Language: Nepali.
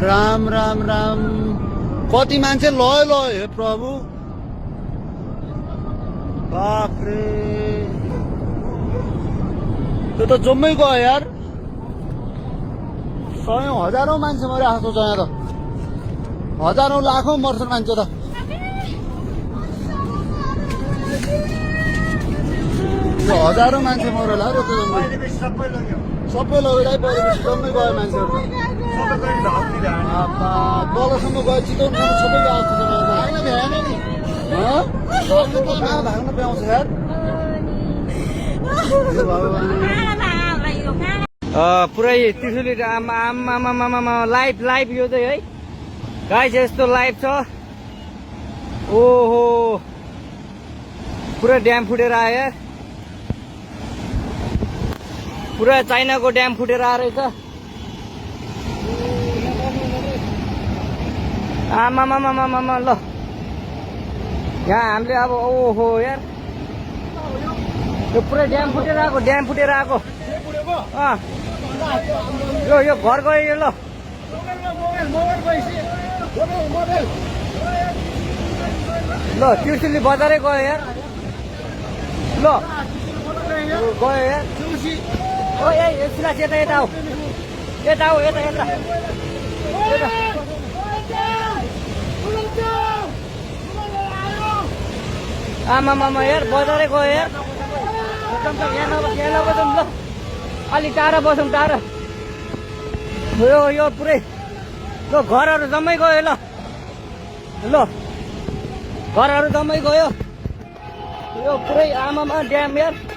राम राम राम कति मान्छे लयो लयो हे प्रभु बाफ्रे त्यो त जम्मै गयो यार सयौं हजारौं मान्छे मरिरहेको छ यहाँ त हजारौं लाखौं मर्छन् मान्छे त यो हजारौं मान्छे मरेला र त्यो सबै लगेर परिवेश जम्मै गयो मान्छेहरू तलसम्म गयो चितवनसम्म सबै आएको छ भाग्न भ्याएन नि कहाँ भाग्न पाउँछ यार पुरै त्रिशुली आमा लाइभ यो चाहिँ है गाइस यस्तो लाइभ छ ओहो पुरा ड्याम फुटेर आयो पुरा चाइनाको ड्याम फुटेर आएर रहेछ आमामामामामा ल यहाँ हामीले अब ओहो यार यो पुरै ड्याम फुटेर आएको यो घर गयो यो ल त्रिशुली बजारै गयो यार ल गयो यार ओ ए सिलास यता आऊ यता आमामामा यार बजारै गयो यार यहाँ नबसौँ ल अलि टाढा बसौँ टाढा यो पुरै ल घरहरू जम्मै गयो ल घरहरू जम्मै गयो यो पुरै आमामा ड्याम यार